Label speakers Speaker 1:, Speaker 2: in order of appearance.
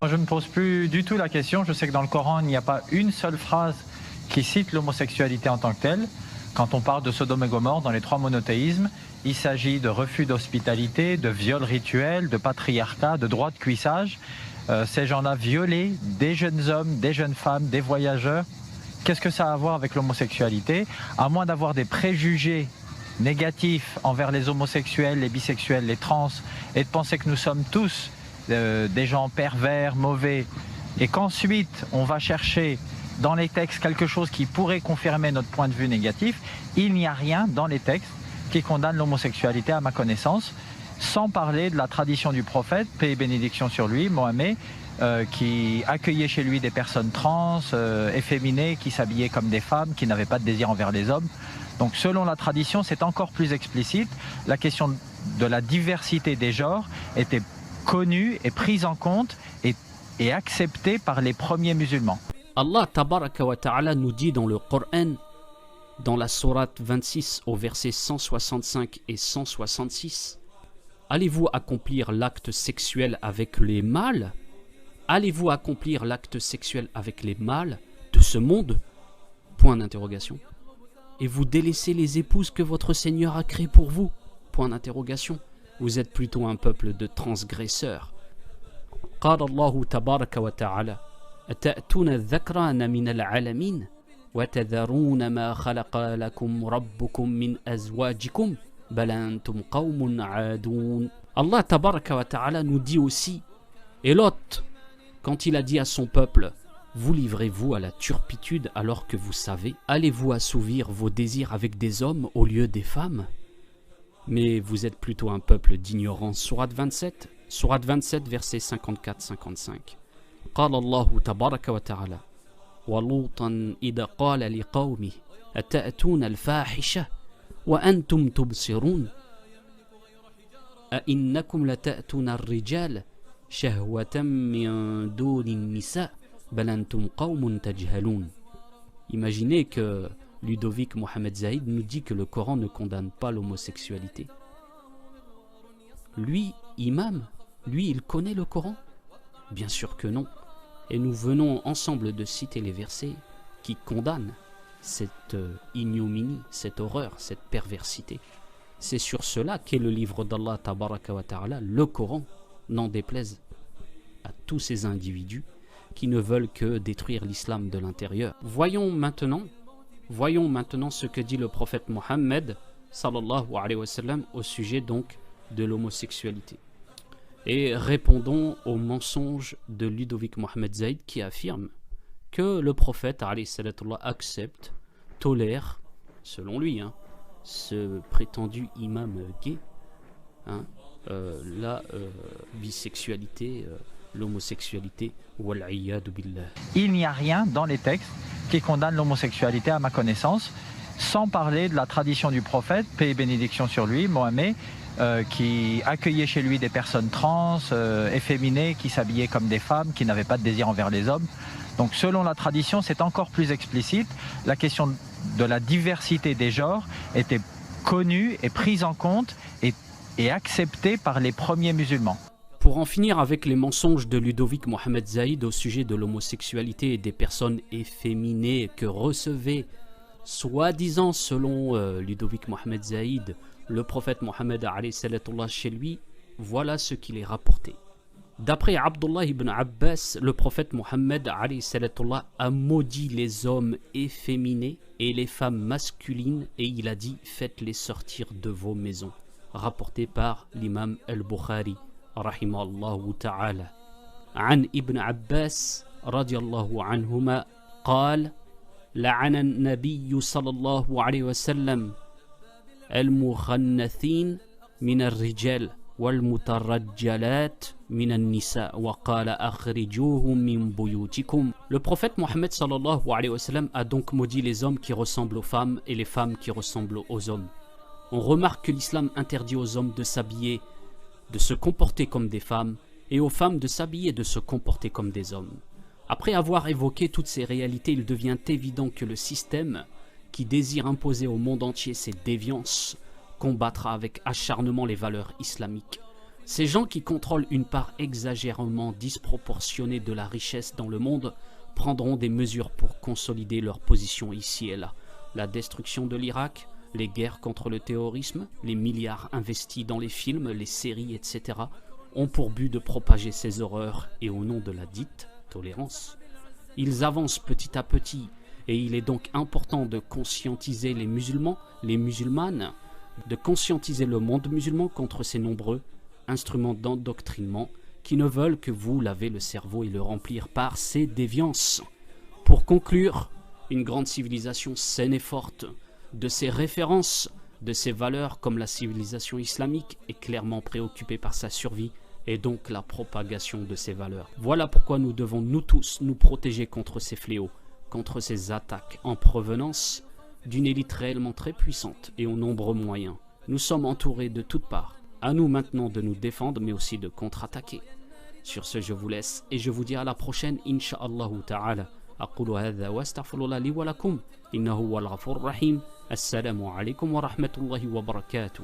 Speaker 1: Je ne me pose plus du tout la question. Je sais que dans le Coran, il n'y a pas une seule phrase qui cite l'homosexualité en tant que telle. Quand on parle de Sodome et Gomorrhe dans les trois monothéismes, il s'agit de refus d'hospitalité, de viol rituel, de patriarcat, de droit de cuissage. Ces gens-là violaient des jeunes hommes, des jeunes femmes, des voyageurs. Qu'est-ce que ça a à voir avec l'homosexualité? À moins d'avoir des préjugés négatifs envers les homosexuels, les bisexuels, les trans, et de penser que nous sommes tous des gens pervers, mauvais, et qu'ensuite on va chercher dans les textes quelque chose qui pourrait confirmer notre point de vue négatif, il n'y a rien dans les textes qui condamne l'homosexualité à ma connaissance, sans parler de la tradition du prophète, paix et bénédiction sur lui, Mohammed, qui accueillait chez lui des personnes trans, efféminées, qui s'habillaient comme des femmes, qui n'avaient pas de désir envers les hommes. Donc selon la tradition, c'est encore plus explicite. La question de la diversité des genres était connue et prise en compte et acceptée par les premiers musulmans.
Speaker 2: Allah tabaraka wa ta'ala nous dit dans le Coran, dans la sourate 26 au verset 165 et 166, allez-vous accomplir l'acte sexuel avec les mâles? Allez-vous accomplir l'acte sexuel avec les mâles de ce monde? Point d'interrogation. Et vous délaissez les épouses que votre Seigneur a créées pour vous? Point d'interrogation. Vous êtes plutôt un peuple de transgresseurs. قال الله تبارك وتعالى أتأتون الذكران من العالمين وتذرون ما خلق لكم ربكم من أزواجكم بل أنتم قوم عادون. Allah tabaraka wa ta'ala nous dit aussi, et Lot, quand il a dit à son peuple, vous livrez-vous à la turpitude alors que vous savez, allez-vous assouvir vos désirs avec des hommes au lieu des femmes? Mais vous êtes plutôt un peuple d'ignorance. Sourate 27, verset 54-55. قال الله تبارك وتعالى ولوطا إذا قال لقومه أتأتون الفاحشة وأنتم تبصرون أئنكم لتأتون الرجال شهوة من دون النساء بل أنتم قوم تجهلون. Imaginez que Ludovic Mohamed Zaïd nous dit que le Coran ne condamne pas l'homosexualité. Lui, imam, lui, il connaît le Coran? Bien sûr que non. Et nous venons ensemble de citer les versets qui condamnent cette ignominie, cette horreur, cette perversité. C'est sur cela qu'est le livre d'Allah tabaraka wa ta'ala, le Coran, n'en déplaise à tous ces individus qui ne veulent que détruire l'islam de l'intérieur. Voyons maintenant ce que dit le prophète Mohammed sallallahu alayhi wa sallam au sujet donc de l'homosexualité. Et répondons au mensonge de Ludovic Mohamed Zaïd qui affirme que le prophète alayhi salatullah accepte, tolère, selon lui, ce prétendu imam gay, la bisexualité, l'homosexualité, wal'iyadu billah.
Speaker 1: Il n'y a rien dans les textes qui condamne l'homosexualité à ma connaissance, sans parler de la tradition du prophète, paix et bénédiction sur lui, Mohammed, qui accueillait chez lui des personnes trans, efféminées, qui s'habillaient comme des femmes, qui n'avaient pas de désir envers les hommes. Donc selon la tradition, c'est encore plus explicite. La question de la diversité des genres était connue et prise en compte et acceptée par les premiers musulmans.
Speaker 2: Pour en finir avec les mensonges de Ludovic Mohamed Zaïd au sujet de l'homosexualité et des personnes efféminées que recevait, soi-disant selon Ludovic Mohamed Zaïd, le prophète Mohammed alayhi salatullah chez lui, voilà ce qu'il est rapporté. D'après Abdullah ibn Abbas, le prophète Mohammed alayhi salatullah a maudit les hommes efféminés et les femmes masculines et il a dit « Faites-les sortir de vos maisons » rapporté par l'imam al-Bukhari رحمه الله تعالى عن ابن عباس رضي الله عنهما قال لعن النبي صلى الله عليه وسلم المخنثين من الرجال والمترجلات من النساء وقال أخرجوهم من بيوتكم. Le prophète Mohammed sallallahu alayhi wa sallam a donc maudit les hommes qui ressemblent aux femmes et les femmes qui ressemblent aux hommes. On remarque que l'islam interdit aux hommes de s'habiller, de se comporter comme des femmes, et aux femmes de s'habiller et de se comporter comme des hommes. Après avoir évoqué toutes ces réalités, il devient évident que le système qui désire imposer au monde entier ses déviances combattra avec acharnement les valeurs islamiques. Ces gens qui contrôlent une part exagérément disproportionnée de la richesse dans le monde prendront des mesures pour consolider leur position ici et là. La destruction de l'Irak, les guerres contre le terrorisme, les milliards investis dans les films, les séries, etc. ont pour but de propager ces horreurs et au nom de la dite tolérance. Ils avancent petit à petit et il est donc important de conscientiser les musulmans, les musulmanes, de conscientiser le monde musulman contre ces nombreux instruments d'endoctrinement qui ne veulent que vous laver le cerveau et le remplir par ces déviances. Pour conclure, une grande civilisation saine et forte, de ses références, de ses valeurs comme la civilisation islamique est clairement préoccupée par sa survie et donc la propagation de ses valeurs. Voilà pourquoi nous devons nous tous nous protéger contre ces fléaux, contre ces attaques en provenance d'une élite réellement très puissante et aux nombreux moyens. Nous sommes entourés de toutes parts. À nous maintenant de nous défendre mais aussi de contre-attaquer. Sur ce je vous laisse et je vous dis à la prochaine insha'Allah ta'ala. أقول هذا وأستغفر الله لي ولكم إنه هو الغفور الرحيم. السلام عليكم ورحمة الله وبركاته.